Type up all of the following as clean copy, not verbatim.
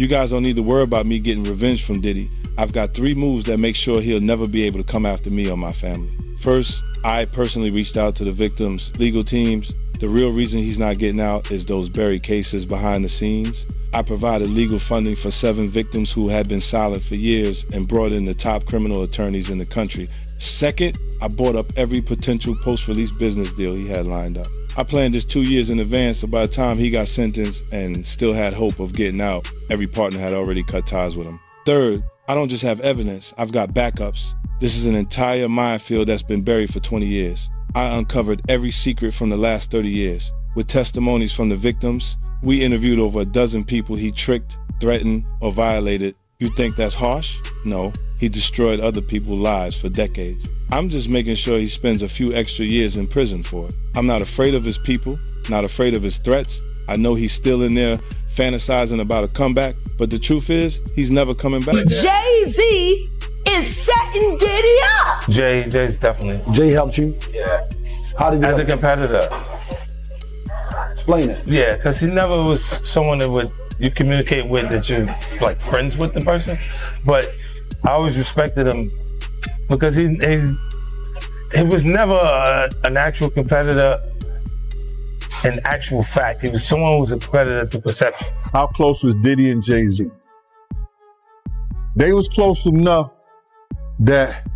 You guys don't need to worry about me getting revenge from Diddy. I've got 3 moves that make sure he'll never be able to come after me or my family. First, I personally reached out to the victims' legal teams. The real reason he's not getting out is those buried cases behind the scenes. I provided legal funding for 7 victims who had been silent for years and brought in the top criminal attorneys in the country. Second, I bought up every potential post-release business deal he had lined up. I planned this 2 years in advance, so by the time he got sentenced and still had hope of getting out, every partner had already cut ties with him. Third, I don't just have evidence, I've got backups. This is an entire minefield that's been buried for 20 years. I uncovered every secret from the last 30 years. With testimonies from the victims, we interviewed over a dozen people he tricked, threatened, or violated. You think that's harsh? No, he destroyed other people's lives for decades. I'm just making sure he spends a few extra years in prison for it. I'm not afraid of his people, not afraid of his threats. I know he's still in there fantasizing about a comeback, but the truth is, he's never coming back. Jay-Z is setting Diddy up. Jay's definitely. Jay helped you? Yeah. How did he As a help you? competitor. Explain it. Yeah, because he never was someone that you communicate with, that you're like friends with the person. But I always respected him because he was never an actual competitor in actual fact. He was someone who was a competitor to perception. How close was Diddy and Jay-Z? They was close enough that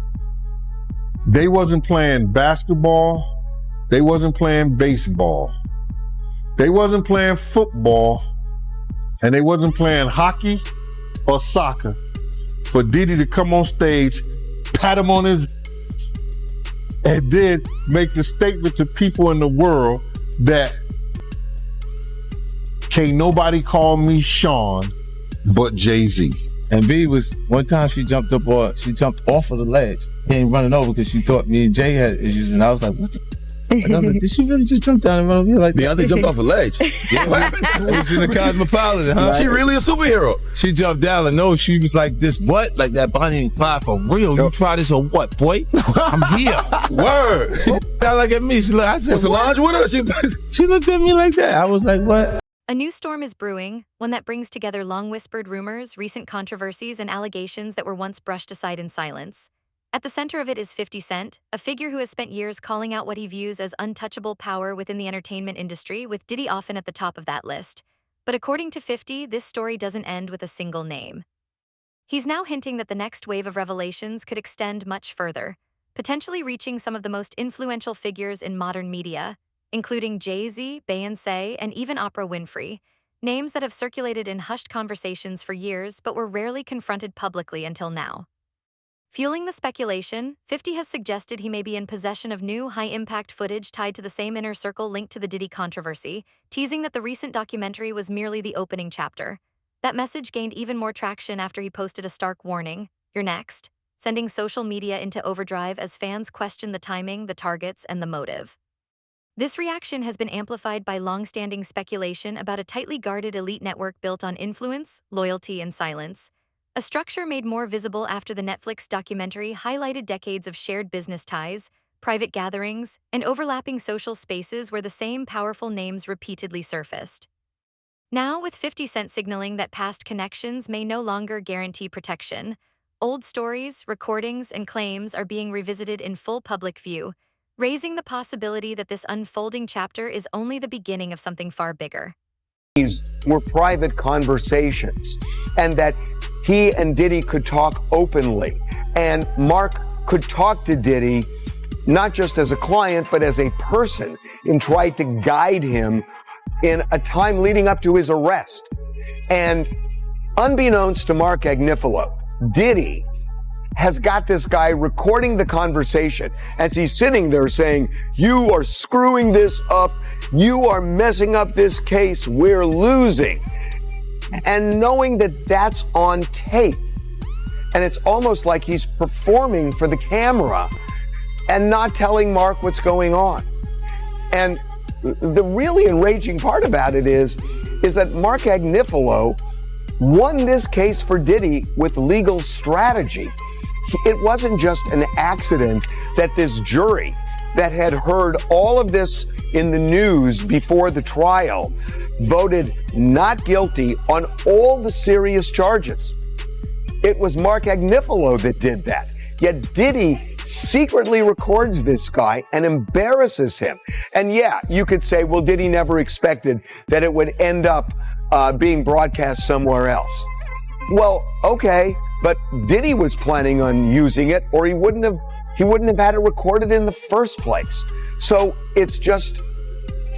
they wasn't playing basketball, they wasn't playing baseball, they wasn't playing football, and they wasn't playing hockey or soccer for Diddy to come on stage, pat him on his and then make the statement to people in the world that can't nobody call me Sean but Jay-Z. And B was, one time she jumped off of the ledge, came running over because she thought me and Jay had issues, and I was like, what the? And I was like, did she really just jump down and run over here like that? Beyonce jumped off a ledge. Yeah, what happened? It was in the Cosmopolitan, huh? Right. She really a superhero. She jumped down and no, she was like, this what? Like that Bonnie and Clyde for real. You try this or what, boy? I'm here. Word. She got like at me. She looked, I said, Was Solange with her? She looked at me like that. I was like, what? A new storm is brewing, one that brings together long-whispered rumors, recent controversies, and allegations that were once brushed aside in silence. At the center of it is 50 Cent, a figure who has spent years calling out what he views as untouchable power within the entertainment industry, with Diddy often at the top of that list. But according to 50, this story doesn't end with a single name. He's now hinting that the next wave of revelations could extend much further, potentially reaching some of the most influential figures in modern media, including Jay-Z, Beyoncé, and even Oprah Winfrey, names that have circulated in hushed conversations for years but were rarely confronted publicly until now. Fueling the speculation, 50 has suggested he may be in possession of new, high-impact footage tied to the same inner circle linked to the Diddy controversy, teasing that the recent documentary was merely the opening chapter. That message gained even more traction after he posted a stark warning, "You're next," sending social media into overdrive as fans questioned the timing, the targets, and the motive. This reaction has been amplified by long-standing speculation about a tightly guarded elite network built on influence, loyalty, and silence, a structure made more visible after the Netflix documentary highlighted decades of shared business ties, private gatherings, and overlapping social spaces where the same powerful names repeatedly surfaced. Now, with 50 Cent signaling that past connections may no longer guarantee protection, old stories, recordings, and claims are being revisited in full public view, raising the possibility that this unfolding chapter is only the beginning of something far bigger. These were private conversations, and that he and Diddy could talk openly, and Mark could talk to Diddy not just as a client but as a person, and try to guide him in a time leading up to his arrest. And unbeknownst to Mark Agnifilo, Diddy has got this guy recording the conversation as he's sitting there saying, "You are screwing this up. You are messing up this case. We're losing." And knowing that that's on tape, and it's almost like he's performing for the camera and not telling Mark what's going on. And the really enraging part about it is that Mark Agnifilo won this case for Diddy with legal strategy. It wasn't just an accident that this jury that had heard all of this in the news before the trial voted not guilty on all the serious charges. It was Mark Agnifilo that did that. Yet Diddy secretly records this guy and embarrasses him. And yeah, you could say, well, Diddy never expected that it would end up being broadcast somewhere else. Well, okay, but Diddy was planning on using it, or he wouldn't have had it recorded in the first place. So it's just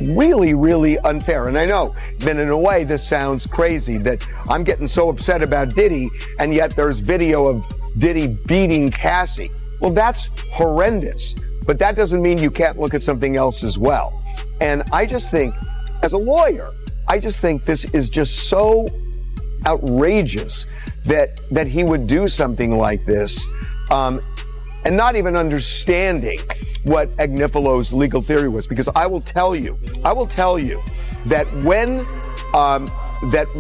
really, really unfair. And I know that in a way this sounds crazy, that I'm getting so upset about Diddy, and yet there's video of Diddy beating Cassie. Well, that's horrendous, but that doesn't mean you can't look at something else as well. And I just think, as a lawyer, I just think this is just so outrageous that he would do something like this, and not even understanding what Agnifilo's legal theory was. Because I will tell you that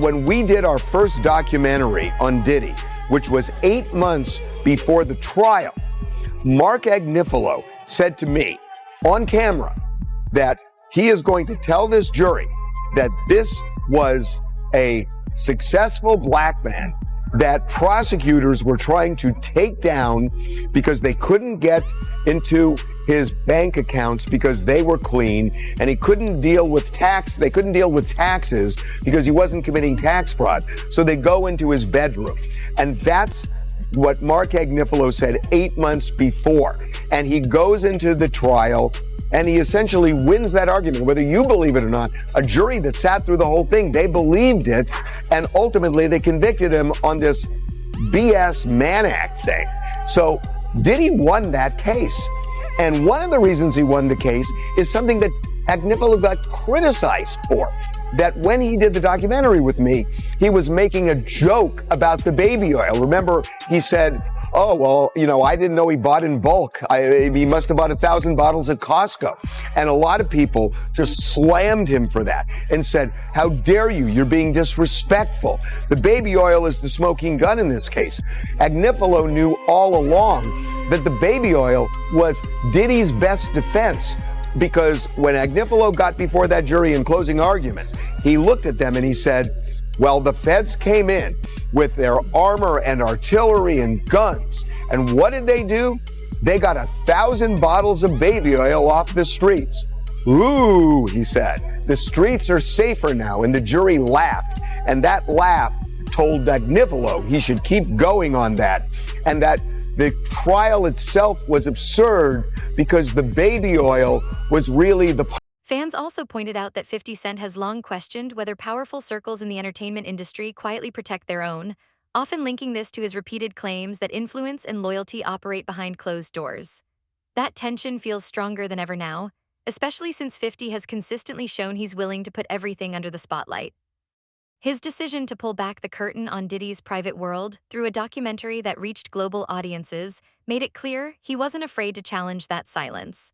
when we did our first documentary on Diddy, which was 8 months before the trial, Mark Agnifilo said to me on camera that he is going to tell this jury that this was a successful black man that prosecutors were trying to take down because they couldn't get into his bank accounts because they were clean, and he couldn't deal with they couldn't deal with taxes because he wasn't committing tax fraud. So they go into his bedroom. And that's what Mark Agnifilo said 8 months before. And he goes into the trial and he essentially wins that argument, whether you believe it or not. A jury that sat through the whole thing, they believed it, and ultimately they convicted him on this BS Mann Act thing. So Diddy won that case. And one of the reasons he won the case is something that Agnifilo got criticized for. That when he did the documentary with me, he was making a joke about the baby oil. Remember, he said, oh, well, I didn't know he bought in bulk. He must have bought 1,000 bottles at Costco. And a lot of people just slammed him for that and said, how dare you? You're being disrespectful. The baby oil is the smoking gun in this case. Agnifilo knew all along that the baby oil was Diddy's best defense, because when Agnifilo got before that jury in closing arguments, he looked at them and he said, well, the feds came in with their armor and artillery and guns. And what did they do? They got 1,000 bottles of baby oil off the streets. Ooh, he said, the streets are safer now. And the jury laughed. And that laugh told Agnifilo he should keep going on that. And that the trial itself was absurd because the baby oil was really the... Fans also pointed out that 50 Cent has long questioned whether powerful circles in the entertainment industry quietly protect their own, often linking this to his repeated claims that influence and loyalty operate behind closed doors. That tension feels stronger than ever now, especially since 50 has consistently shown he's willing to put everything under the spotlight. His decision to pull back the curtain on Diddy's private world through a documentary that reached global audiences made it clear he wasn't afraid to challenge that silence.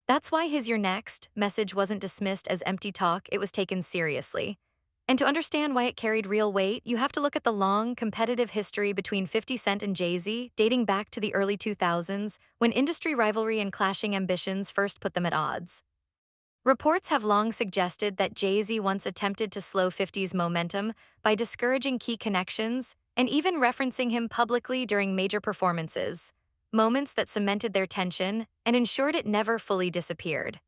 That's why his "You're next" message wasn't dismissed as empty talk, it was taken seriously. And to understand why it carried real weight, you have to look at the long, competitive history between 50 Cent and Jay-Z, dating back to the early 2000s, when industry rivalry and clashing ambitions first put them at odds. Reports have long suggested that Jay-Z once attempted to slow 50's momentum by discouraging key connections and even referencing him publicly during major performances, moments that cemented their tension and ensured it never fully disappeared.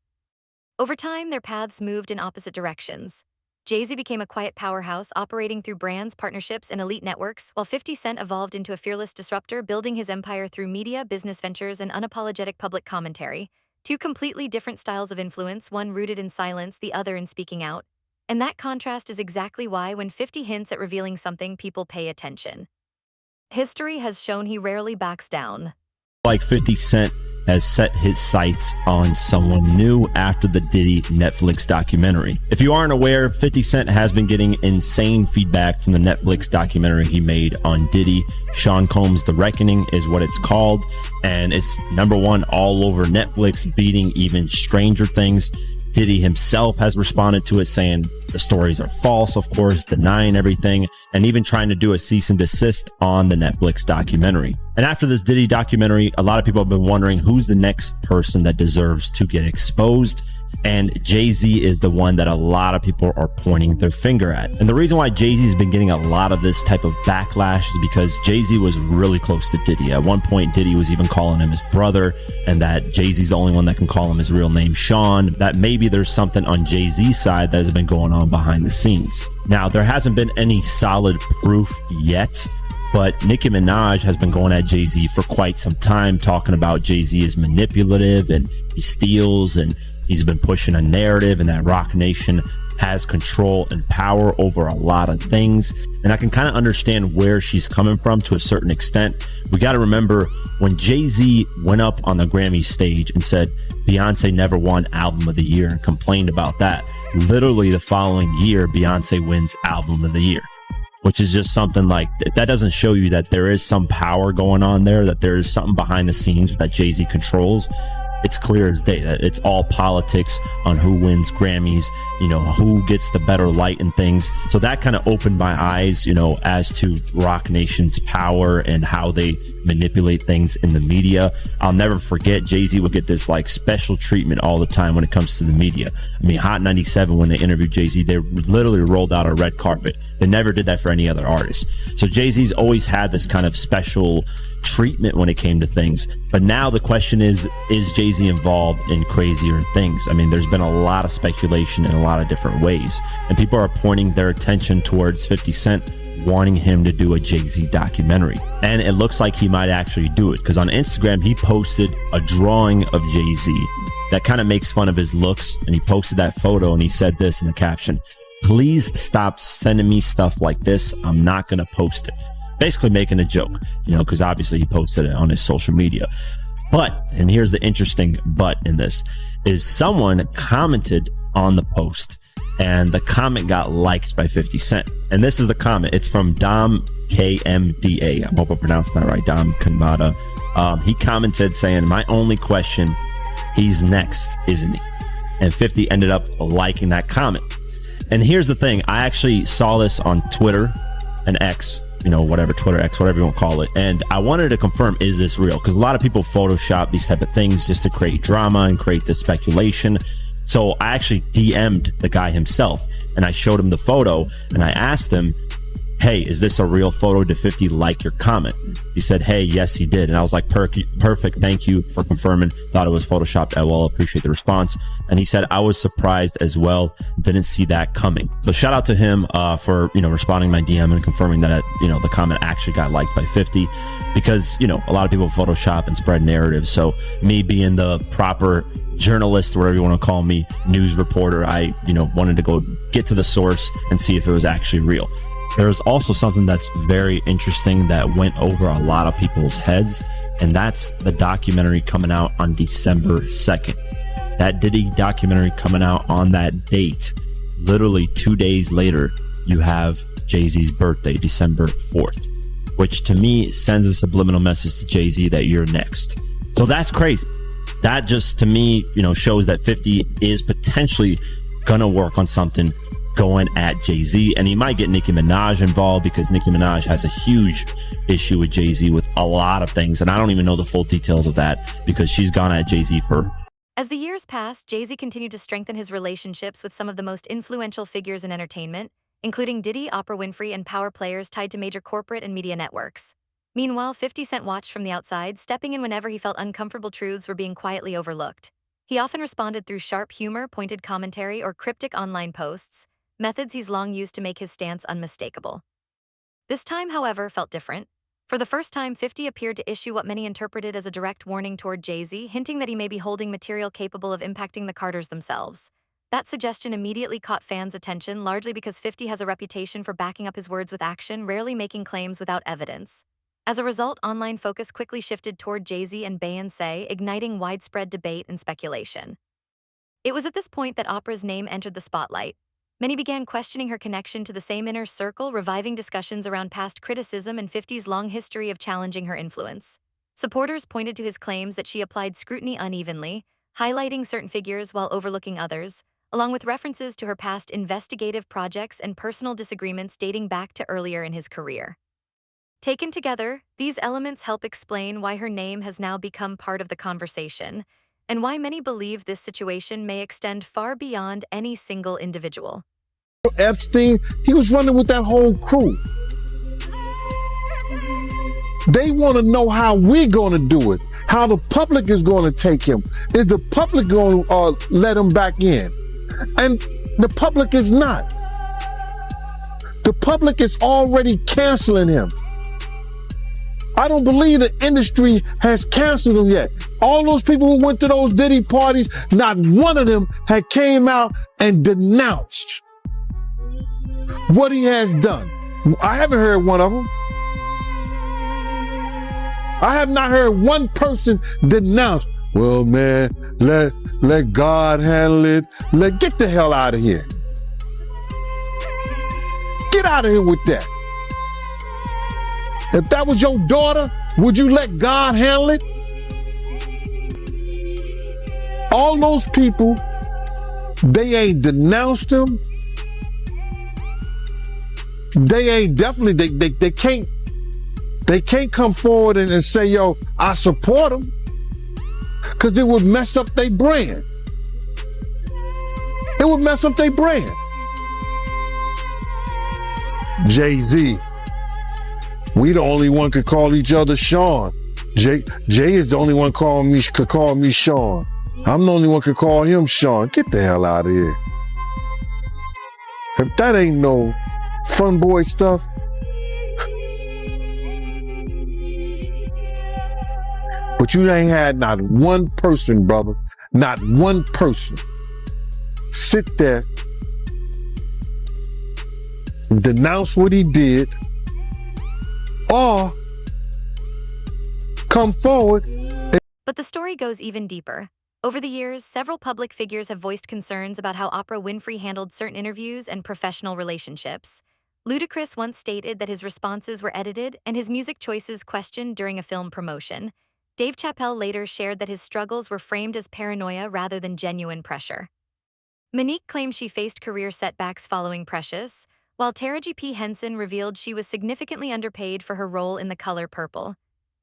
Over time, their paths moved in opposite directions. Jay-Z became a quiet powerhouse operating through brands, partnerships, and elite networks, while 50 Cent evolved into a fearless disruptor building his empire through media, business ventures, and unapologetic public commentary. Two completely different styles of influence, one rooted in silence, the other in speaking out. And that contrast is exactly why when 50 hints at revealing something, people pay attention. History has shown he rarely backs down. Like 50 Cent has set his sights on someone new after the Diddy Netflix documentary. If you aren't aware, 50 Cent has been getting insane feedback from the Netflix documentary he made on Diddy. Sean Combs' The Reckoning is what it's called, and it's #1 all over Netflix, beating even Stranger Things. Diddy himself has responded to it, saying the stories are false, of course, denying everything, and even trying to do a cease and desist on the Netflix documentary. And after this Diddy documentary, a lot of people have been wondering who's the next person that deserves to get exposed. And Jay-Z is the one that a lot of people are pointing their finger at. And the reason why Jay-Z has been getting a lot of this type of backlash is because Jay-Z was really close to Diddy. At one point, Diddy was even calling him his brother, and that Jay-Z's the only one that can call him his real name, Sean, that maybe there's something on Jay-Z's side that has been going on behind the scenes. Now, there hasn't been any solid proof yet, but Nicki Minaj has been going at Jay-Z for quite some time, talking about Jay-Z is manipulative and he steals, and he's been pushing a narrative, and that Roc Nation has control and power over a lot of things. And I can kind of understand where she's coming from to a certain extent. We got to remember when Jay-Z went up on the Grammy stage and said Beyonce never won Album of the Year and complained about that, literally the following year, Beyonce wins Album of the Year. Which is just something like, if that doesn't show you that there is some power going on there, that there is something behind the scenes that Jay-Z controls, it's clear as day that it's all politics on who wins Grammys, you know, who gets the better light and things. So that kind of opened my eyes, you know, as to Roc Nation's power and how they manipulate things in the media. I'll never forget Jay-Z would get this like special treatment all the time when it comes to the media. I mean, Hot 97, when they interviewed Jay-Z, they literally rolled out a red carpet. They never did that for any other artist. So Jay-Z's always had this kind of special treatment when it came to things. But now the question is Jay-Z involved in crazier things? I mean, there's been a lot of speculation in a lot of different ways, and people are pointing their attention towards 50 Cent wanting him to do a Jay-Z documentary. And it looks like he might actually do it, because on Instagram, he posted a drawing of Jay-Z that kind of makes fun of his looks, and he posted that photo and he said this in the caption: "Please stop sending me stuff like this. I'm not going to post it." Basically making a joke, you know, because obviously he posted it on his social media. But, and here's the interesting but in this, is someone commented on the post, and the comment got liked by 50 Cent. And this is the comment. It's from Dom KMDA. I hope I pronounced that right. Dom Kanmada. He commented saying, "My only question, he's next, isn't he?" And 50 ended up liking that comment. And here's the thing. I actually saw this on Twitter and X, you know, whatever, Twitter, X, whatever you want to call it. And I wanted to confirm, is this real? Because a lot of people Photoshop these type of things just to create drama and create this speculation. So I actually DM'd the guy himself, and I showed him the photo, and I asked him, "Hey, is this a real photo? Did 50 like your comment?" He said, "Hey, yes, he did." And I was like, perfect. Thank you for confirming. Thought it was Photoshopped. I will appreciate the response. And he said, "I was surprised as well. Didn't see that coming." So shout out to him for, you know, responding to my DM and confirming that, you know, the comment actually got liked by 50, because, you know, a lot of people Photoshop and spread narratives. So me being the proper journalist, or whatever you want to call me, news reporter, I, you know, wanted to go get to the source and see if it was actually real. There's also something that's very interesting that went over a lot of people's heads, and that's the documentary coming out on December 2nd. That Diddy documentary coming out on that date. Literally 2 days later, you have Jay-Z's birthday, December 4th, which to me sends a subliminal message to Jay-Z that you're next. So that's crazy. That just, to me, you know, shows that 50 is potentially gonna work on something going at Jay-Z, and he might get Nicki Minaj involved, because Nicki Minaj has a huge issue with Jay-Z with a lot of things, and I don't even know the full details of that, because she's gone at Jay-Z for... As the years passed, Jay-Z continued to strengthen his relationships with some of the most influential figures in entertainment, including Diddy, Oprah Winfrey, and power players tied to major corporate and media networks. Meanwhile, 50 Cent watched from the outside, stepping in whenever he felt uncomfortable truths were being quietly overlooked. He often responded through sharp humor, pointed commentary, or cryptic online posts, methods he's long used to make his stance unmistakable. This time, however, felt different. For the first time, 50 appeared to issue what many interpreted as a direct warning toward Jay-Z, hinting that he may be holding material capable of impacting the Carters themselves. That suggestion immediately caught fans' attention, largely because 50 has a reputation for backing up his words with action, rarely making claims without evidence. As a result, online focus quickly shifted toward Jay-Z and Beyoncé, igniting widespread debate and speculation. It was at this point that Oprah's name entered the spotlight. Many began questioning her connection to the same inner circle, reviving discussions around past criticism and 50's long history of challenging her influence. Supporters pointed to his claims that she applied scrutiny unevenly, highlighting certain figures while overlooking others, along with references to her past investigative projects and personal disagreements dating back to earlier in his career. Taken together, these elements help explain why her name has now become part of the conversation, and why many believe this situation may extend far beyond any single individual. Epstein, he was running with that whole crew. They want to know how we're going to do it, how the public is going to take him. Is the public going to let him back in? And the public is not. The public is already canceling him. I don't believe the industry has canceled him yet. All those people who went to those Diddy parties, not one of them had came out and denounced what he has done. I haven't heard one of them. I have not heard one person denounce, well, man, let God handle it. Get the hell out of here. Get out of here with that. If that was your daughter, would you let God handle it? All those people, they ain't denounced him. They ain't definitely, they can't come forward and say, yo, I support him. Because it would mess up their brand. It would mess up their brand. Jay-Z. We the only one could call each other Sean. Jay is the only one could call me Sean. I'm the only one could call him Sean. Get the hell out of here. If that ain't no fun boy stuff. But you ain't had not one person, brother, not one person sit there, denounce what he did, or come forward. But the story goes even deeper. Over the years, several public figures have voiced concerns about how Oprah Winfrey handled certain interviews and professional relationships. Ludacris once stated that his responses were edited and his music choices questioned during a film promotion. Dave Chappelle later shared that his struggles were framed as paranoia rather than genuine pressure. Monique claimed she faced career setbacks following Precious, while Taraji P. Henson revealed she was significantly underpaid for her role in The Color Purple.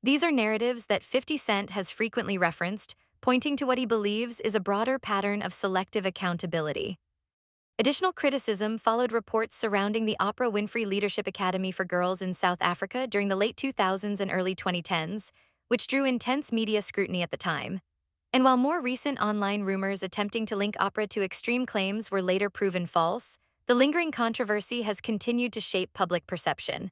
These are narratives that 50 Cent has frequently referenced, pointing to what he believes is a broader pattern of selective accountability. Additional criticism followed reports surrounding the Oprah Winfrey Leadership Academy for Girls in South Africa during the late 2000s and early 2010s, which drew intense media scrutiny at the time. And while more recent online rumors attempting to link Oprah to extreme claims were later proven false, the lingering controversy has continued to shape public perception.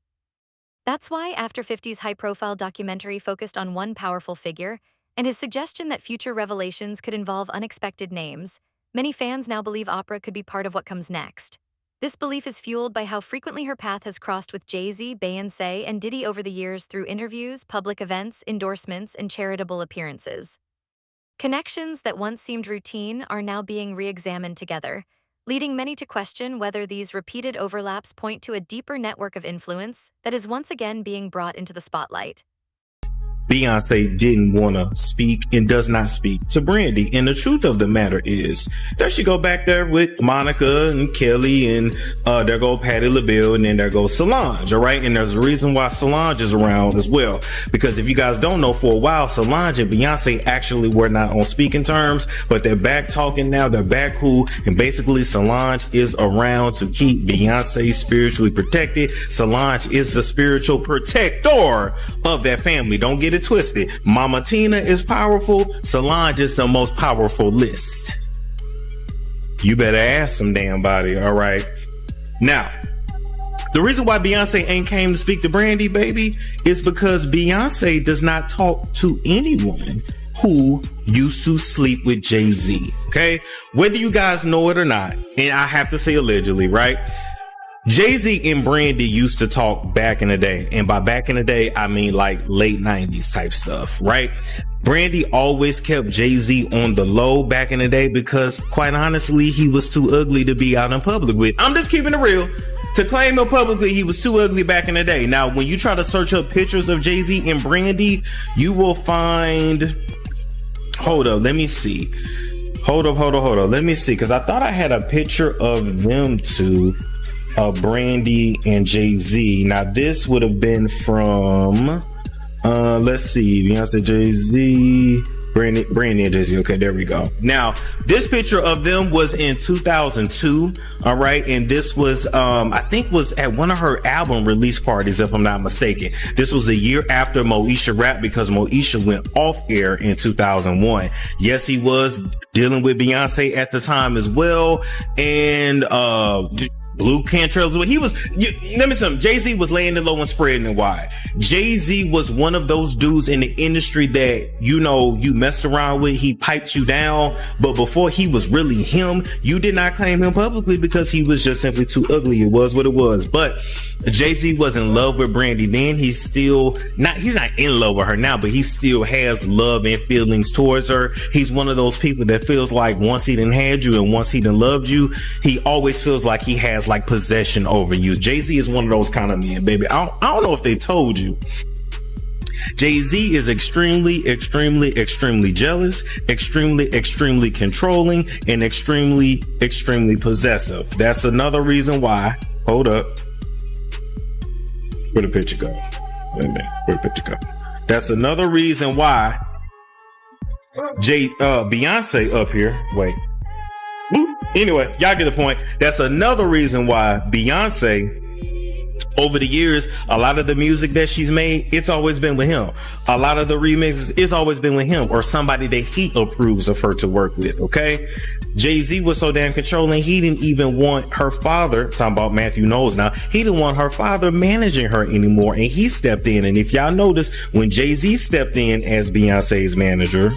That's why after 50's high-profile documentary focused on one powerful figure, and his suggestion that future revelations could involve unexpected names, many fans now believe Oprah could be part of what comes next. This belief is fueled by how frequently her path has crossed with Jay-Z, Beyoncé, and Diddy over the years through interviews, public events, endorsements, and charitable appearances. Connections that once seemed routine are now being re-examined together, leading many to question whether these repeated overlaps point to a deeper network of influence that is once again being brought into the spotlight. Beyonce didn't want to speak and does not speak to Brandy. And the truth of the matter is, there she go back there with Monica and Kelly, and there go Patti LaBelle, and then there goes Solange, all right? And there's a reason why Solange is around as well. Because if you guys don't know, for a while, Solange and Beyonce actually were not on speaking terms, but they're back talking now, they're back cool, and basically Solange is around to keep Beyonce spiritually protected. Solange is the spiritual protector of that family. Don't get it twisted. Mama Tina is powerful. Solange is the most powerful list. You better ask some damn body, all right? Now, the reason why Beyonce ain't came to speak to Brandy, baby, is because Beyonce does not talk to anyone who used to sleep with Jay-Z, okay? Whether you guys know it or not, and I have to say allegedly, right? Jay-Z and Brandy used to talk back in the day. And by back in the day, I mean like late 90s type stuff, right? Brandy always kept Jay-Z on the low back in the day because, quite honestly, he was too ugly to be out in public with. I'm just keeping it real. To claim him publicly, he was too ugly back in the day. Now, when you try to search up pictures of Jay-Z and Brandy, you will find... Hold up, let me see. Hold up. Let me see, because I thought I had a picture of them two. Brandy and Jay-Z. Now this would have been from let's see, Beyonce, Jay-Z, Brandy and Jay-Z. Okay, there we go. Now, this picture of them was in 2002. All right. And this was, I think was at one of her album release parties, if I'm not mistaken. This was a year after Moesha rap, because Moesha went off air in 2001. Yes, he was dealing with Beyonce at the time as well. And, Blue Cantrell, he was, let me tell you, Jay-Z was laying it low and spreading it wide. Jay-Z was one of those dudes in the industry that, you know, you messed around with, he piped you down, but before he was really him, you did not claim him publicly because he was just simply too ugly. It was what it was. But Jay-Z was in love with Brandy then. He's not in love with her now, but he still has love and feelings towards her. He's one of those people that feels like once he done had you and once he done loved you, he always feels like he has like possession over you. Jay-Z is one of those kind of men, baby. I don't know if they told you. Jay-Z is extremely, extremely, extremely jealous, extremely, extremely controlling, and extremely, extremely possessive. That's another reason why. Hold up. Where'd the picture go? Wait a minute. Where'd the picture go? That's another reason why Beyonce up here. Wait. Anyway, y'all get the point. That's another reason why Beyonce, over the years, a lot of the music that she's made, it's always been with him. A lot of the remixes, it's always been with him or somebody that he approves of her to work with, okay? Jay-Z was so damn controlling, he didn't even want her father, talking about Matthew Knowles now, he didn't want her father managing her anymore, and he stepped in. And if y'all notice, when Jay-Z stepped in as Beyonce's manager,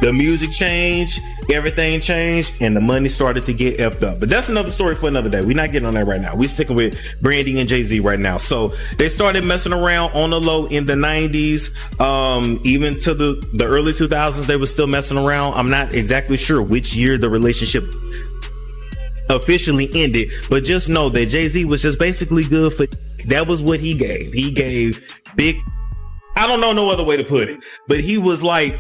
the music changed, everything changed, and the money started to get effed up. But that's another story for another day. We're not getting on that right now. We're sticking with Brandy and Jay-Z right now. So they started messing around on the low in the 90s. Even to the early 2000s, they were still messing around. I'm not exactly sure which year the relationship officially ended, but just know that Jay-Z was just basically good for, that was what he gave. He gave big, I don't know no other way to put it, but he was like,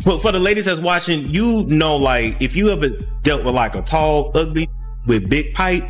for the ladies that's watching, you know, like if you ever dealt with like a tall, ugly with big pipe,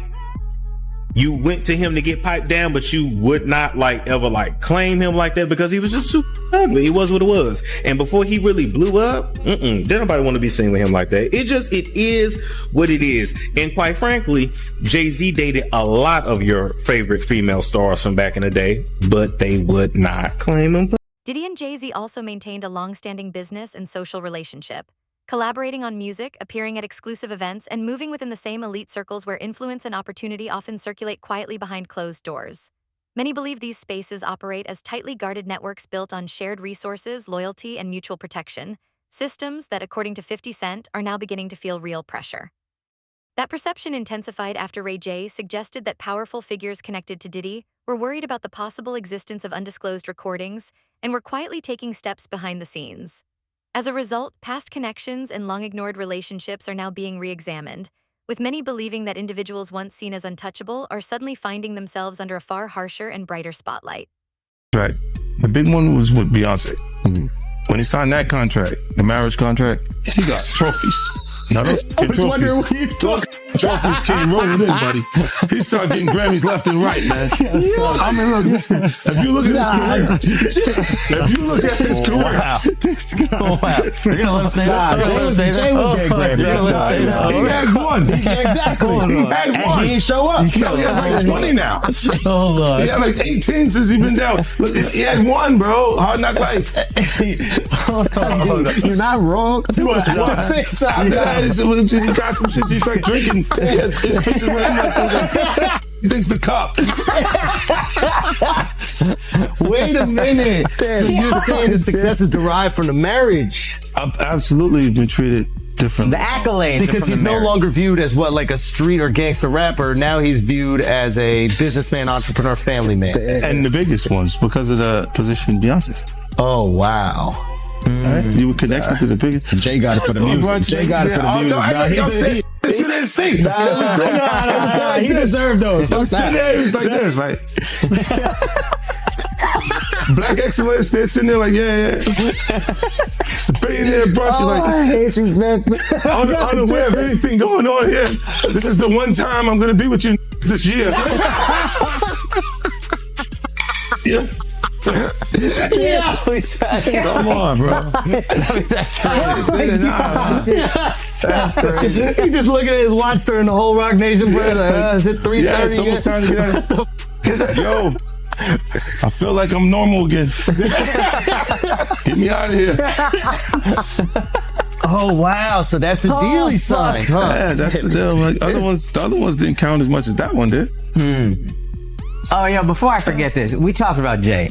you went to him to get piped down, but you would not like ever like claim him like that because he was just super ugly. It was what it was. And before he really blew up, didn't nobody want to be seen with him like that. It is what it is. And quite frankly, Jay-Z dated a lot of your favorite female stars from back in the day, but they would not claim him. Diddy and Jay-Z also maintained a long-standing business and social relationship, collaborating on music, appearing at exclusive events, and moving within the same elite circles where influence and opportunity often circulate quietly behind closed doors. Many believe these spaces operate as tightly guarded networks built on shared resources, loyalty, and mutual protection, systems that, according to 50 Cent, are now beginning to feel real pressure. That perception intensified after Ray J suggested that powerful figures connected to Diddy were worried about the possible existence of undisclosed recordings and were quietly taking steps behind the scenes. As a result, past connections and long-ignored relationships are now being re-examined, with many believing that individuals once seen as untouchable are suddenly finding themselves under a far harsher and brighter spotlight. Right. The big one was with Beyonce. When he signed that contract, the marriage contract, he got trophies. Now those trophies came rolling in, buddy. He started getting Grammys left and right, man. I mean, look, if you look at his career, You're gonna let him say that? Jay was getting Grammys. He had one. Exactly. He had one. And he ain't show up. He has like 20 now. Hold on. He had like 18 since he been down. Look, he had one, bro. Hard Knock Life. You're not wrong. He was one. He got some shit. He started drinking. His pictures with him like, he thinks the cup. Wait a minute. So you're saying the success is derived from the marriage? I've absolutely been treated differently. The accolades. Because he's no longer viewed as what, like a street or gangster rapper. Now he's viewed as a businessman, entrepreneur, family man. And the biggest ones because of the position Beyonce's. Oh, wow. Right? You were connected to the biggest. Jay got it for the music. Jay got it for the music. You didn't see. He deserved those. I'm sitting there, it was like this, like. Black excellence, they're sitting there like, yeah. It's a billionaire brunch. Oh, Like, I hate you, man. unaware of anything going on here. This is the one time I'm gonna be with you this year. Yeah. Come on, bro. That's crazy. That's crazy. He just looking at his watch during the whole Rock Nation, bro. Like, is it 3:30? Yeah, it's almost time to get out. Yo, I feel like I'm normal again. Get me out of here. Oh wow! So that's the deal he signed, huh? Yeah, that's the deal. Like, the other ones didn't count as much as that one did. Oh yeah, before I forget this, we talked about Jay.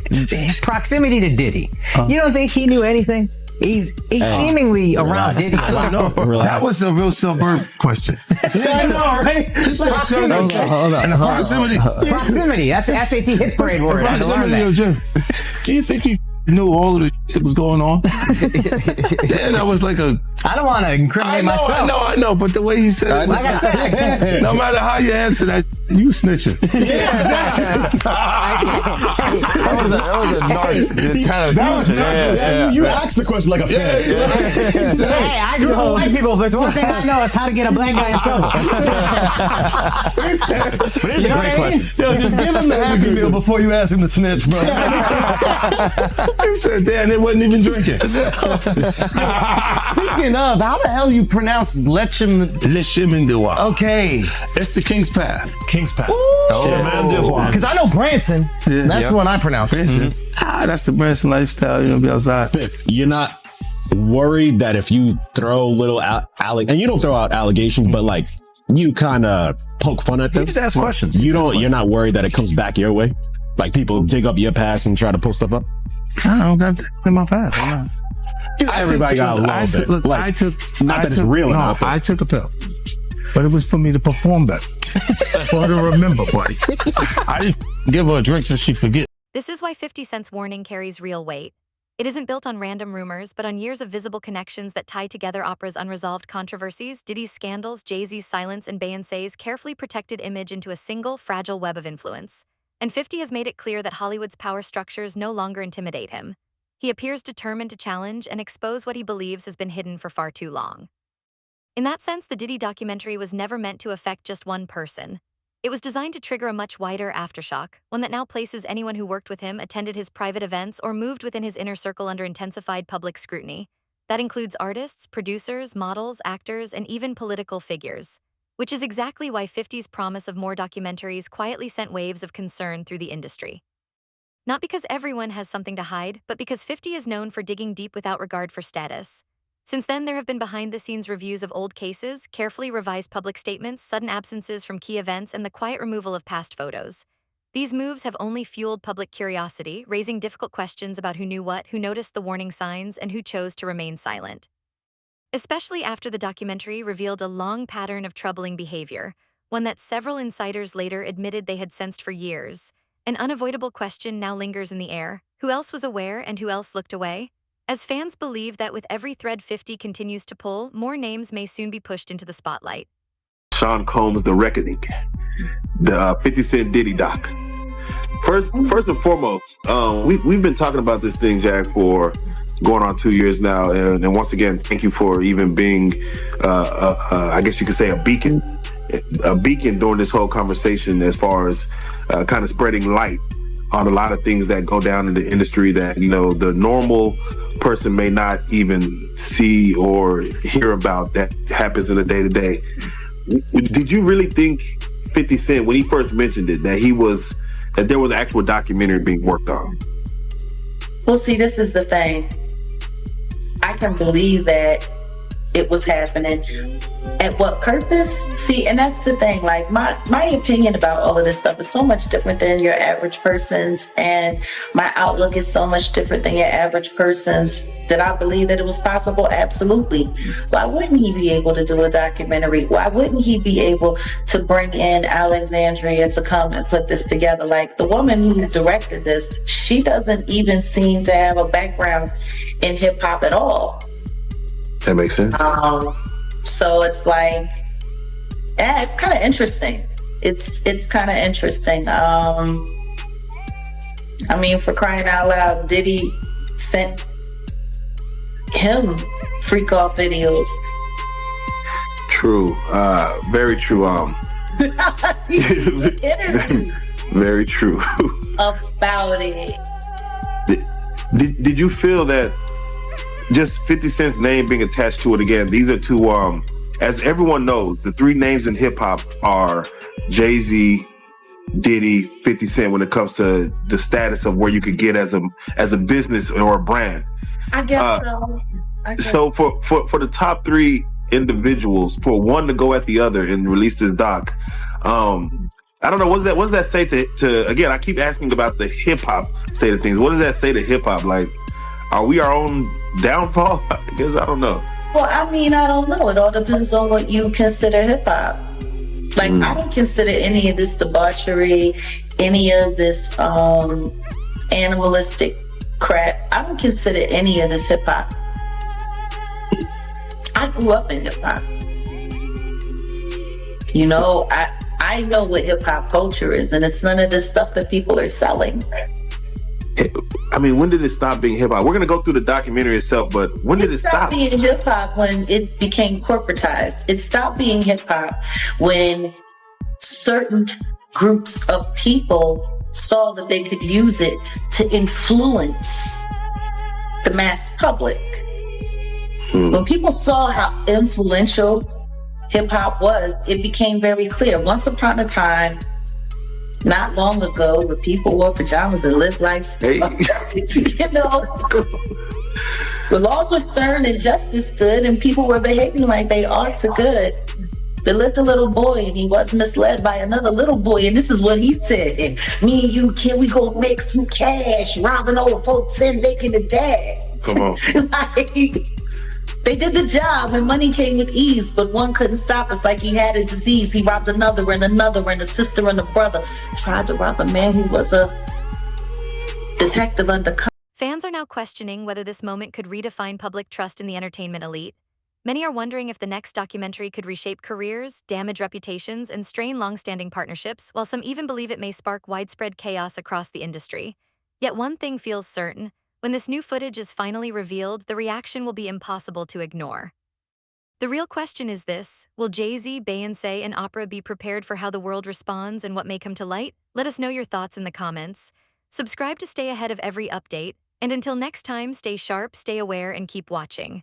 Proximity to Diddy. You don't think he knew anything? He's seemingly around Diddy a lot. No, that was a real suburb question. I know, right? Proximity. Hold on. Proximity. Proximity. That's the SAT hit parade word. I had to learn that. Jim, do you think you knew all of the shit that was going on? Then I was like I don't want to incriminate myself. I know, but the way you said it, like I said, no matter how you answer that, you snitching. Yeah, exactly. That was a nice kind of You asked the question like a fan. Hey, I grew up with white people, but one thing I know is how to get a black guy in trouble. But it's a great question. Yo, just give him the Happy Meal before you ask him to snitch, bro. He said, damn, they wasn't even drinking. Speaking of, how the hell you pronounce Le Chemin de Roi. Okay. It's the King's Path. King's Path. Chemin de Roi. Because I know Branson. That's the one I pronounce. Branson. That's the Branson lifestyle. You know, be outside. You're not worried that if you throw little and you don't throw out allegations, but like you kind of poke fun at them. You just ask questions. You're not worried that it comes back your way? Like people dig up your past and try to pull stuff up? I don't got that in my past. Everybody got a little bit. Look, like, not that it's real enough. I took a pill, but it was for me to perform better. For her to remember, buddy. I didn't give her a drink so she forget. This is why 50 Cent's warning carries real weight. It isn't built on random rumors, but on years of visible connections that tie together Opera's unresolved controversies, Diddy's scandals, Jay-Z's silence, and Beyoncé's carefully protected image into a single, fragile web of influence. And 50 has made it clear that Hollywood's power structures no longer intimidate him. He appears determined to challenge and expose what he believes has been hidden for far too long. In that sense, the Diddy documentary was never meant to affect just one person. It was designed to trigger a much wider aftershock, one that now places anyone who worked with him, attended his private events, or moved within his inner circle under intensified public scrutiny. That includes artists, producers, models, actors, and even political figures. Which is exactly why 50's promise of more documentaries quietly sent waves of concern through the industry. Not because everyone has something to hide, but because 50 is known for digging deep without regard for status. Since then, there have been behind-the-scenes reviews of old cases, carefully revised public statements, sudden absences from key events, and the quiet removal of past photos. These moves have only fueled public curiosity, raising difficult questions about who knew what, who noticed the warning signs, and who chose to remain silent. Especially after the documentary revealed a long pattern of troubling behavior, one that several insiders later admitted they had sensed for years. An unavoidable question now lingers in the air: who else was aware and who else looked away? As fans believe that with every thread 50 continues to pull, more names may soon be pushed into the spotlight. Sean Combs' The Reckoning, the 50 Cent Diddy doc. First and foremost, we've been talking about this thing, Jack, for going on 2 years now, and once again, thank you for even being, I guess you could say, a beacon during this whole conversation, as far as kind of spreading light on a lot of things that go down in the industry that, you know, the normal person may not even see or hear about, that happens in the day-to-day. Did you really think 50 Cent, when he first mentioned it, that there was an actual documentary being worked on? Well, see, this is the thing. I can believe that it was happening. At what purpose? See, and that's the thing. Like, my opinion about all of this stuff is so much different than your average person's, and my outlook is so much different than your average person's. Did I believe that it was possible? Absolutely. Why wouldn't he be able to do a documentary? Why wouldn't he be able to bring in Alexandria to come and put this together? Like, the woman who directed this, she doesn't even seem to have a background in hip hop at all. That makes sense. So it's like, yeah, it's kind of interesting. It's kind of interesting. I mean, for crying out loud, Diddy sent him freak off videos. True. Very true. Interviews Very true. about it. Did you feel that just 50 Cent's name being attached to it again? These are two, as everyone knows, the three names in hip hop are Jay-Z, Diddy, 50 Cent when it comes to the status of where you could get as a business or a brand. I guess so. So for the top three individuals, for one to go at the other and release this doc, I don't know, what does that say to again, I keep asking about the hip hop state of things. What does that say to hip hop? Like, are we our own downfall? I guess I don't know. Well, I mean, I don't know. It all depends on what you consider hip hop. Like, I don't consider any of this debauchery, any of this animalistic crap. I don't consider any of this hip hop. I grew up in hip hop. You know, I know what hip hop culture is, and it's none of this stuff that people are selling. I mean, when did it stop being hip hop? We're gonna go through the documentary itself, but when did it stop? It stopped being hip hop when it became corporatized. It stopped being hip hop when certain groups of people saw that they could use it to influence the mass public. When people saw how influential hip hop was, it became very clear. Once upon a time, not long ago, where people wore pajamas and lived life, you know, the laws were stern and justice stood, and people were behaving like they ought to good. There lived a little boy, and he was misled by another little boy, and this is what he said: "Me and you, kid, we gonna make some cash, robbing old folks and making a dash." Come on. Like, they did the job and money came with ease, but one couldn't stop us like he had a disease. He robbed another and another and a sister and a brother. Tried to rob a man who was a detective undercover. Fans are now questioning whether this moment could redefine public trust in the entertainment elite. Many are wondering if the next documentary could reshape careers, damage reputations, and strain long-standing partnerships, while some even believe it may spark widespread chaos across the industry. Yet one thing feels certain: when this new footage is finally revealed, the reaction will be impossible to ignore. The real question is this: will Jay-Z, Beyoncé, and Oprah be prepared for how the world responds and what may come to light? Let us know your thoughts in the comments. Subscribe to stay ahead of every update, and until next time, stay sharp, stay aware, and keep watching.